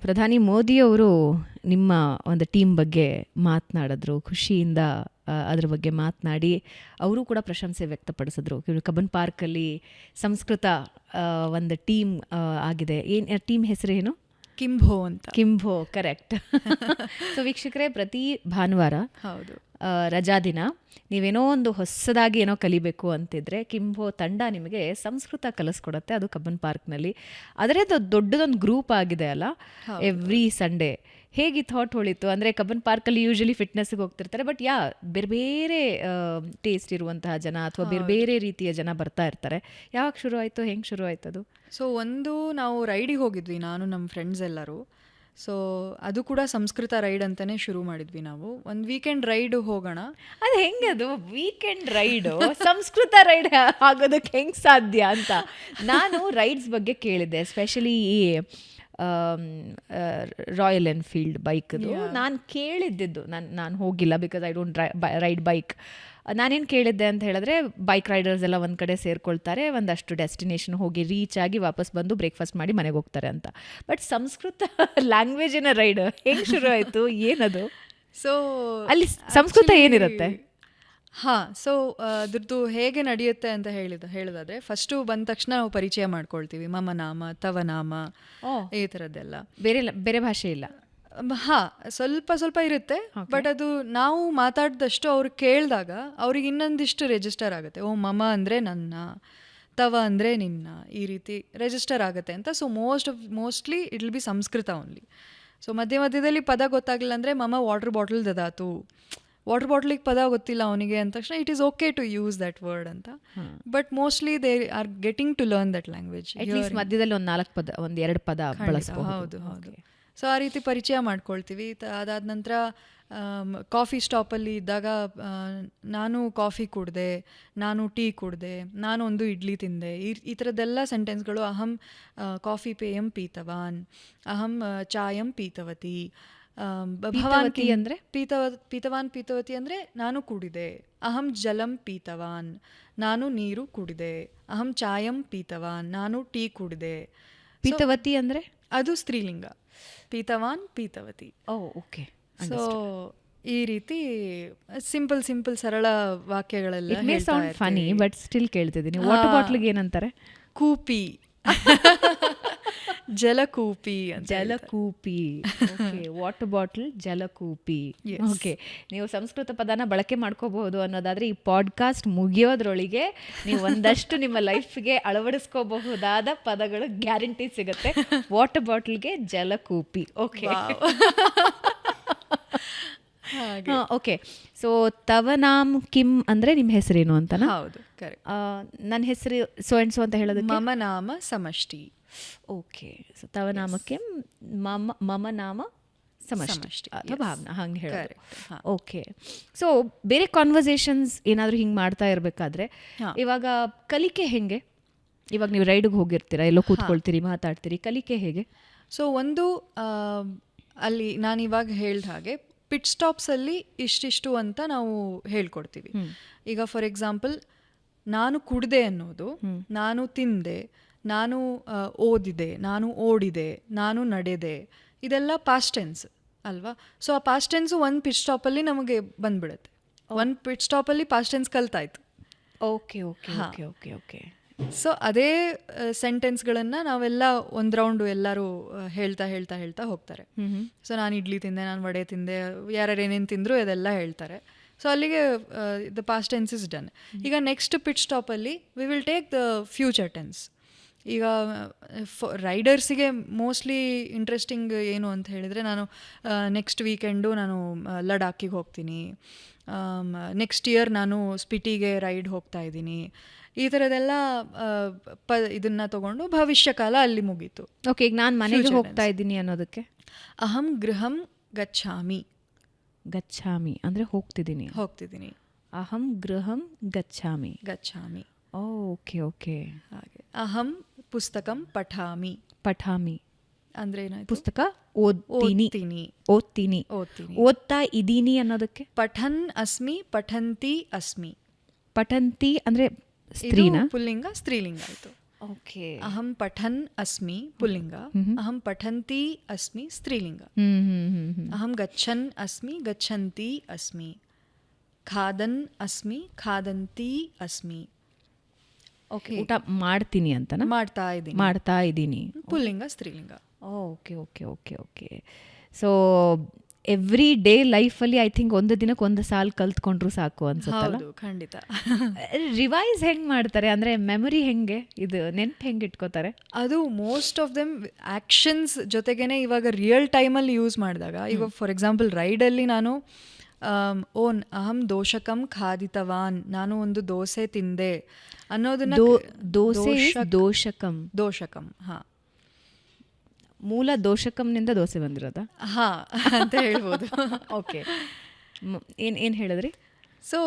ಪ್ರಧಾನಿ ಮೋದಿಯವರು ನಿಮ್ಮ ಒಂದು ಟೀಮ್ ಬಗ್ಗೆ ಮಾತನಾಡಿದ್ರು, ಖುಷಿಯಿಂದ ಅದ್ರ ಬಗ್ಗೆ ಮಾತನಾಡಿ ಅವರು ಕೂಡ ಪ್ರಶಂಸೆ ವ್ಯಕ್ತಪಡಿಸಿದ್ರು. ಕಬ್ಬನ್ ಪಾರ್ಕಲ್ಲಿ ಸಂಸ್ಕೃತ ಒಂದು ಟೀಮ್ ಆಗಿದೆ. ಏನು ಟೀಮ್ ಹೆಸರೇನು? ಕಿಂಭೋ ಅಂತ. ಕಿಂಭೋ, ಕರೆಕ್ಟ್. ಸೊ ವೀಕ್ಷಕರೇ, ಪ್ರತಿ ಭಾನುವಾರ ಹೌದು ರಜಾ ದಿನ ನೀವೇನೋ ಒಂದು ಹೊಸದಾಗಿ ಏನೋ ಕಲಿಬೇಕು ಅಂತಿದ್ರೆ ಕಿಂಭೋ ತಂಡ ನಿಮಗೆ ಸಂಸ್ಕೃತ ಕಲಿಸ್ಕೊಡುತ್ತೆ. ಅದು ಕಬ್ಬನ್ ಪಾರ್ಕ್ನಲ್ಲಿ. ಅದರೇ ದೊಡ್ಡದೊಂದು ಗ್ರೂಪ್ ಆಗಿದೆ ಅಲ್ಲ, ಎವ್ರಿ ಸಂಡೇ. ಹೇಗೆ ಥಾಟ್ ಹೊಳಿತು? ಅಂದರೆ ಕಬ್ಬನ್ ಪಾರ್ಕಲ್ಲಿ ಯೂಶಲಿ ಫಿಟ್ನೆಸ್ಗೆ ಹೋಗ್ತಿರ್ತಾರೆ, ಬಟ್ ಬೇರೆ ಬೇರೆ ಟೇಸ್ಟ್ ಇರುವಂತಹ ಜನ ಅಥವಾ ಬೇರೆ ಬೇರೆ ರೀತಿಯ ಜನ ಬರ್ತಾ ಇರ್ತಾರೆ. ಯಾವಾಗ ಶುರು ಆಯಿತು, ಹೆಂಗೆ ಶುರು ಆಯ್ತು ಅದು? ಸೊ ನಾವು ರೈಡಿಗೆ ಹೋಗಿದ್ವಿ, ನಾನು ನಮ್ಮ ಫ್ರೆಂಡ್ಸ್ ಎಲ್ಲರೂ. ಸೊ ಅದು ಕೂಡ ಸಂಸ್ಕೃತ ರೈಡ್ ಅಂತಲೇ ಶುರು ಮಾಡಿದ್ವಿ ನಾವು. ಒಂದು ವೀಕೆಂಡ್ ರೈಡ್ ಹೋಗೋಣ. ಅದು ಹೆಂಗೆ, ಅದು ವೀಕೆಂಡ್ ರೈಡು ಸಂಸ್ಕೃತ ರೈಡ್ ಆಗೋದಕ್ಕೆ ಹೆಂಗೆ ಸಾಧ್ಯ ಅಂತ ನಾನು ರೈಡ್ಸ್ ಬಗ್ಗೆ ಕೇಳಿದ್ದೆ. ಎಸ್ಪೆಷಲಿ ಈ ರಾಯಲ್ ಎನ್ಫೀಲ್ಡ್ ಬೈಕ್ದು ನಾನು ಕೇಳಿದ್ದಿದ್ದು. ನಾನು ಹೋಗಿಲ್ಲ, because I don't ride bike. ನಾನೇನು ಕೇಳಿದ್ದೆ ಅಂತ ಹೇಳಿದ್ರೆ, ಬೈಕ್ ರೈಡರ್ಸ್ ಎಲ್ಲ ಒಂದು ಕಡೆ ಸೇರ್ಕೊಳ್ತಾರೆ, ಒಂದಷ್ಟು ಡೆಸ್ಟಿನೇಷನ್ ಹೋಗಿ ರೀಚ್ ಆಗಿ ವಾಪಸ್ ಬಂದು ಬ್ರೇಕ್ಫಾಸ್ಟ್ ಮಾಡಿ ಮನೆಗೆ ಹೋಗ್ತಾರೆ ಅಂತ. ಬಟ್ ಸಂಸ್ಕೃತ ಲ್ಯಾಂಗ್ವೇಜಿನ ರೈಡ್ ಹೆಂಗೆ ಶುರು ಆಯಿತು, ಏನದು? ಸೊ ಅಲ್ಲಿ ಸಂಸ್ಕೃತ ಏನಿರುತ್ತೆ? ಸೊ ಅದ್ರದ್ದು ಹೇಗೆ ನಡೆಯುತ್ತೆ ಅಂತ ಹೇಳೋದಾದ್ರೆ, ಫಸ್ಟು ಬಂದ ತಕ್ಷಣ ನಾವು ಪರಿಚಯ ಮಾಡ್ಕೊಳ್ತೀವಿ. ಮಮ ನಾಮ, ತವ ನಾಮ, ಈ ಥರದ್ದೆಲ್ಲ. ಬೇರೆ ಭಾಷೆ ಇಲ್ಲ? ಸ್ವಲ್ಪ ಇರುತ್ತೆ. ಬಟ್ ಅದು ನಾವು ಮಾತಾಡಿದಷ್ಟು ಅವ್ರು ಕೇಳಿದಾಗ ಅವ್ರಿಗೆ ಇನ್ನೊಂದಿಷ್ಟು ರಿಜಿಸ್ಟರ್ ಆಗುತ್ತೆ. ಓ, ಮಮ ಅಂದರೆ ನನ್ನ, ತವ ಅಂದರೆ ನಿನ್ನ, ಈ ರೀತಿ ರಿಜಿಸ್ಟರ್ ಆಗುತ್ತೆ ಅಂತ. So mostly it will be Sanskrit only. So ಮಧ್ಯದಲ್ಲಿ ಪದ ಗೊತ್ತಾಗಲಿಲ್ಲ ಅಂದರೆ, ಮಮ ವಾಟರ್ ಬಾಟಲ್ ದದಾತು, ವಾಟರ್ ಬಾಟ್ಲಿಗೆ ಪದ ಗೊತ್ತಿಲ್ಲ ಅವನಿಗೆ ಅಂದ ತಕ್ಷಣ it is okay to use that word ಅಂತ. But mostly they are getting to learn that language. ಮಧ್ಯದಲ್ಲಿ ಒಂದು 4 ಪದ, 1-2 ಪದ ಬಳಸಬಹುದು. ಹೌದು. ಸೊ ಆ ರೀತಿ ಪರಿಚಯ ಮಾಡ್ಕೊಳ್ತೀವಿ. ಅದಾದ ನಂತರ ಕಾಫಿ ಸ್ಟಾಪಲ್ಲಿ ಇದ್ದಾಗ ನಾನು ಕಾಫಿ ಕುಡಿದೆ, ನಾನು ಟೀ ಕುಡಿದೆ, ನಾನು ಒಂದು ಇಡ್ಲಿ ತಿಂದೆ, ಈ ಥರದ್ದೆಲ್ಲ ಸೆಂಟೆನ್ಸ್ಗಳು. ಅಹಂ ಕಾಫಿ ಪೇಯಂ ಪೀತವಾನ್, ಅಹಂ ಚಾಯಂ ಪೀತವತಿ. ಭವಾಂತಿ ಅಂದರೆ ಪೀತವಾನ್ ಪೀತವತಿ ಅಂದರೆ ನಾನು ಕುಡಿದೆ. ಅಹಂ ಜಲಂ ಪೀತವಾನ್, ನಾನು ನೀರು ಕುಡಿದೆ. ಅಹಂ ಚಾಯಂ ಪೀತವಾನ್, ನಾನು ಟೀ ಕುಡಿದೆ. ಪೀತವತಿ ಅಂದರೆ ಅದು ಸ್ತ್ರೀಲಿಂಗ. ಪೀತವಾನ್ ಪೀತವತಿ. ಓಕೆ. ಸೊ ಈ ರೀತಿ ಸಿಂಪಲ್ ಸರಳ ವಾಕ್ಯಗಳೆಲ್ಲ. It may sound funny, but still ಕೇಳ್ತಿದ್ದೀನಿ. ವಾಟರ್ ಬಾಟ್ಲಿಗೆ ಏನಂತಾರೆ? ಕೂಪಿ. ಜಲಕೂಪಿ. ಜಲಕೂಪಿ. ವಾಟರ್ ಬಾಟಲ್ ಜಲಕೂಪಿ. ಓಕೆ, ನೀವು ಸಂಸ್ಕೃತ ಪದನ ಬಳಕೆ ಮಾಡ್ಕೋಬಹುದು ಅನ್ನೋದಾದ್ರೆ ಈ ಪಾಡ್ಕಾಸ್ಟ್ ಮುಗಿಯೋದ್ರೊಳಗೆ ನೀವು ಒಂದಷ್ಟು ನಿಮ್ಮ ಲೈಫ್ಗೆ ಅಳವಡಿಸ್ಕೋಬಹುದಾದ ಪದಗಳು ಗ್ಯಾರಂಟಿ ಸಿಗುತ್ತೆ. ವಾಟರ್ ಬಾಟಲ್ಗೆ ಜಲಕೂಪಿ. ಓಕೆ. ಓಕೆ. ಸೊ ತವ ನಾಮ್ ಕಿಮ್ ಅಂದ್ರೆ ನಿಮ್ಮ ಹೆಸರೇನು ಅಂತನಾ? ಹೌದು, ಕರೆಕ್ಟ್. ನನ್ನ ಹೆಸರು ಸೋ ಅಂಡ್ ಸೋ ಅಂತ ಹೇಳೋದು. ಮಮ ನಾಮ ಸಮಷ್ಟಿ. ಓಕೆ. ಸೊ ತವ ನಾಮಕ್ಕೆ ಮಮ ನಾಮ ಸಮಷ್ಟಿ ಅಥವಾ ಭಾವನಾ, ಹಂಗೆ ಹೇಳೋದು. ಓಕೆ. ಸೊ ಬೇರೆ ಕಾನ್ವರ್ಸೇಷನ್ಸ್ ಏನಾದರೂ ಹಿಂಗೆ ಮಾಡ್ತಾ ಇರಬೇಕಾದ್ರೆ ಇವಾಗ ಕಲಿಕೆ ಹೆಂಗೆ? ಇವಾಗ ನೀವು ರೈಡಿಗೆ ಹೋಗಿರ್ತೀರಾ, ಎಲ್ಲೋ ಕೂತ್ಕೊಳ್ತೀರಿ, ಮಾತಾಡ್ತೀರಿ, ಕಲಿಕೆ ಹೇಗೆ? ಸೊ ಒಂದು ಅಲ್ಲಿ ನಾನು ಇವಾಗ ಹೇಳ್ದ ಹಾಗೆ ಪಿಟ್ ಸ್ಟಾಪ್ಸಲ್ಲಿ ಇಷ್ಟಿಷ್ಟು ಅಂತ ನಾವು ಹೇಳ್ಕೊಡ್ತೀವಿ. ಈಗ ಫಾರ್ ಎಕ್ಸಾಂಪಲ್, ನಾನು ಕುಡ್ದೆ ಅನ್ನೋದು, ನಾನು ತಿಂದೆ, ನಾನು ಓದಿದೆ, ನಾನು ಓಡಿದೆ, ನಾನು ನಡೆದೆ, ಇದೆಲ್ಲ ಪಾಸ್ಟ್ ಟೆನ್ಸ್ ಅಲ್ವಾ? ಸೊ ಆ ಪಾಸ್ಟ್ ಟೆನ್ಸು ಒಂದು ಪಿಟ್ ಸ್ಟಾಪಲ್ಲಿ ನಮಗೆ ಬಂದ್ಬಿಡುತ್ತೆ. ಒಂದು ಪಿಟ್ ಸ್ಟಾಪಲ್ಲಿ ಪಾಸ್ಟ್ ಟೆನ್ಸ್ ಕಲ್ತಾಯ್ತು. ಓಕೆ. ಸೊ ಅದೇ ಸೆಂಟೆನ್ಸ್ಗಳನ್ನು ನಾವೆಲ್ಲ ಒಂದು ರೌಂಡು ಎಲ್ಲರೂ ಹೇಳ್ತಾ ಹೋಗ್ತಾರೆ. ಸೊ ನಾನು ಇಡ್ಲಿ ತಿಂದೆ, ನಾನು ವಡೆ ತಿಂದೆ, ಯಾರ್ಯಾರು ಏನೇನು ತಿಂದರು ಅದೆಲ್ಲ ಹೇಳ್ತಾರೆ. ಸೊ ಅಲ್ಲಿಗೆ the past tense is done. ಈಗ ನೆಕ್ಸ್ಟ್ ಪಿಟ್ ಸ್ಟಾಪಲ್ಲಿ we will take the future tense. ಈಗ ರೈಡರ್ಸಿಗೆ ಮೋಸ್ಟ್ಲಿ ಇಂಟ್ರೆಸ್ಟಿಂಗ್ ಏನು ಅಂತ ಹೇಳಿದರೆ, ನಾನು ನೆಕ್ಸ್ಟ್ ವೀಕೆಂಡು ನಾನು ಲಡಾಖಿಗೆ ಹೋಗ್ತೀನಿ, ನೆಕ್ಸ್ಟ್ ಇಯರ್ ನಾನು ಸ್ಪಿಟಿಗೆ ರೈಡ್ ಹೋಗ್ತಾ ಇದ್ದೀನಿ, ಈ ಥರದ್ದೆಲ್ಲ ಇದನ್ನು ತಗೊಂಡು ಭವಿಷ್ಯಕಾಲ ಅಲ್ಲಿ ಮುಗೀತು. ಓಕೆ. ಈಗ ನಾನು ಮನೆಗೆ ಹೋಗ್ತಾ ಇದ್ದೀನಿ ಅನ್ನೋದಕ್ಕೆ ಅಹಂ ಗೃಹಂ ಗಚ್ಛಾಮಿ. ಗಚ್ಛಾಮಿ ಅಂದರೆ ಹೋಗ್ತಿದ್ದೀನಿ. ಅಹಂ ಗೃಹಂ ಗಚ್ಛಾಮಿ. ಓಕೆ. ಹಾಗೆ ಅಹಂ ಪುಸ್ತಕಂ ಪಠಾಮಿ ಅಂದ್ರೆ ಏನಾಯ್ತು? ಪುಸ್ತಕ ಓದ್ತೀನಿ. ಓದ್ತಾ ಇದ್ದೀನಿ ಅನ್ನೋದಕ್ಕೆ ಪಠನ್ ಅಸ್ಮಿ, ಪಠಂತಿ ಅಸ್ಮಿ. ಪಠಂತಿ ಅಂದ್ರೆ ಸ್ತ್ರೀನ? ಪುಲ್ಲಿಂಗ, ಸ್ತ್ರೀಲಿಂಗ ಆಯಿತು. ಓಕೆ. ಅಹಂ ಪಠನ್ ಅಸ್ಮಿ ಪುಲ್ಲಿಂಗ, ಅಹಂ ಪಠಂತಿ ಅಸ್ಮಿ ಸ್ತ್ರೀಲಿಂಗ, ಅಹಂ ಗಚ್ಚನ್ ಅಸ್ಮಿ ಗಚ್ಚಂತಿ ಅಸ್ಮಿ, ಖಾದನ್ ಅಸ್ಮಿ ಖಾದಂತಿ ಅಸ್ಮಿ. ಓಕೆ, ಊಟ ಮಾಡ್ತೀನಿ ಅಂತನಾ? ಮಾಡ್ತಾ ಇದ್ದೀನಿ. ಪುಲ್ಲಿಂಗ ಸ್ತ್ರೀಲಿಂಗ. Okay okay okay okay. So every day ಲೈಫಲ್ಲಿ ಐ ಥಿಂಕ್ ಒಂದು ದಿನಕ್ಕೆ ಒಂದು ಸಾಲು ಕಲ್ತ್ಕೊಂಡ್ರು ಸಾಕು ಅನ್ಸುತ್ತಲ್ಲ. ಖಂಡಿತ. ರಿವೈಸ್ ಹೆಂಗೆ ಮಾಡ್ತಾರೆ, ಅಂದರೆ ಮೆಮೊರಿ ಹೆಂಗೆ, ಇದು ನೆನ್ಪು ಹೆಂಗೆ ಇಟ್ಕೋತಾರೆ? ಅದು ಮೋಸ್ಟ್ ಆಫ್ ದೆಮ್ ಆ್ಯಕ್ಷನ್ಸ್ ಜೊತೆಗೇನೆ ಇವಾಗ ರಿಯಲ್ ಟೈಮಲ್ಲಿ ಯೂಸ್ ಮಾಡಿದಾಗ, ಇವಾಗ ಫಾರ್ ಎಕ್ಸಾಂಪಲ್ ರೈಡಲ್ಲಿ ನಾನು ಅಹಂ ದೋಷಕಂ ಖಾದಿತವಾನ್, ನಾನು ಒಂದು ದೋಸೆ ತಿಂದೆ ಅನ್ನೋದನ್ನ ದೋಷಕಂ ಹಾಂ, ಮೂಲ ದೋಷಕಂನಿಂದ ದೋಸೆ ಬಂದಿರೋದಾ? ಹಾಂ ಅಂತ ಹೇಳ್ಬೋದು. ಓಕೆ, ಏನು ಹೇಳಿದ್ರಿ? ಸೊ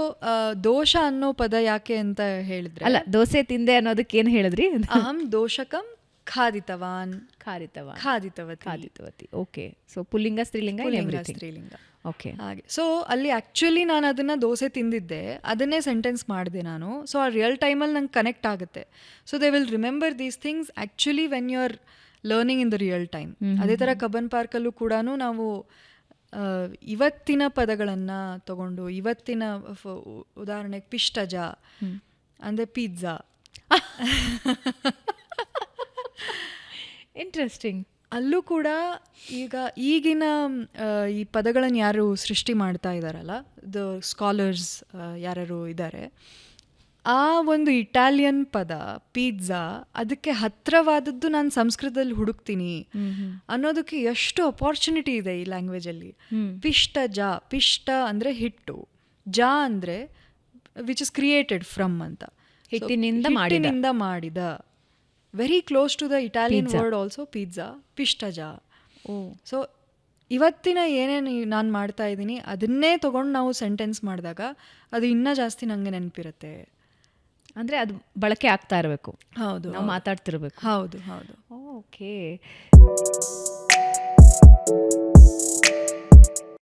ದೋಷ ಅನ್ನೋ ಪದ ಯಾಕೆ ಅಂತ ಹೇಳಿದ್ರೆ, ಅಲ್ಲ, ದೋಸೆ ತಿಂದೆ ಅನ್ನೋದಕ್ಕೆ ಏನು ಹೇಳಿದ್ರಿ? ಅಹಂ ದೋಷಕಂ ಖಾದಿತವಾನ್ ಖಾದಿತವತಿ. ಓಕೆ, ಸೊ ಪುಲ್ಲಿಂಗ ಸ್ತ್ರೀಲಿಂಗ ಸ್ತ್ರೀಲಿಂಗ. ಓಕೆ, ಹಾಗೆ. ಸೊ ಅಲ್ಲಿ ಆ್ಯಕ್ಚುಲಿ ನಾನು ಅದನ್ನು ದೋಸೆ ತಿಂದಿದ್ದೆ, ಅದನ್ನೇ ಸೆಂಟೆನ್ಸ್ ಮಾಡಿದೆ ನಾನು. ಸೊ ಆ ರಿಯಲ್ ಟೈಮಲ್ಲಿ ನಂಗೆ ಕನೆಕ್ಟ್ ಆಗುತ್ತೆ. So they will remember these things actually when you are learning in the real time. ಅದೇ ಥರ ಕಬ್ಬನ್ ಪಾರ್ಕಲ್ಲೂ ಕೂಡ ನಾವು ಇವತ್ತಿನ ಪದಗಳನ್ನು ತಗೊಂಡು, ಇವತ್ತಿನ ಉದಾಹರಣೆಗೆ ಪಿಷ್ಟಜ ಅಂದರೆ ಪಿಜ್ಜಾ. ಇಂಟ್ರೆಸ್ಟಿಂಗ್. ಅಲ್ಲೂ ಕೂಡ ಈಗಿನ ಈ ಪದಗಳನ್ನು ಯಾರು ಸೃಷ್ಟಿ ಮಾಡ್ತಾ ಇದ್ದಾರಲ್ಲ, ದ ಸ್ಕಾಲರ್ಸ್ ಯಾರು ಇದ್ದಾರೆ, ಆ ಒಂದು ಇಟಾಲಿಯನ್ ಪದ ಪಿಜ್ಜಾ ಅದಕ್ಕೆ ಹತ್ರವಾದದ್ದು ನಾನು ಸಂಸ್ಕೃತದಲ್ಲಿ ಹುಡುಕ್ತೀನಿ ಅನ್ನೋದಕ್ಕೆ ಎಷ್ಟು ಅಪಾರ್ಚುನಿಟಿ ಇದೆ ಈ ಲ್ಯಾಂಗ್ವೇಜಲ್ಲಿ. ಪಿಷ್ಟ ಅಂದರೆ ಹಿಟ್ಟು, ಜಾ ಅಂದರೆ ವಿಚ್ ಇಸ್ ಕ್ರಿಯೇಟೆಡ್ ಫ್ರಮ್ ಅಂತ, ಹಿಟ್ಟಿನಿಂದ ಮಾಡಿದ. Very close to the Italian word also pizza, ಪಿಷ್ಟಜ. ಸೊ ಇವತ್ತಿನ ಏನೇನು ನಾನು ಮಾಡ್ತಾ ಇದ್ದೀನಿ ಅದನ್ನೇ ತೊಗೊಂಡು ನಾವು ಸೆಂಟೆನ್ಸ್ ಮಾಡಿದಾಗ ಅದು ಇನ್ನೂ ಜಾಸ್ತಿ ನನಗೆ ನೆನಪಿರುತ್ತೆ. ಅಂದರೆ ಅದು ಬಳಕೆ ಆಗ್ತಾ ಇರಬೇಕು. ಹೌದು, ನಾವು ಮಾತಾಡ್ತಿರ್ಬೇಕು. ಹೌದು ಹೌದು. ಓಕೆ.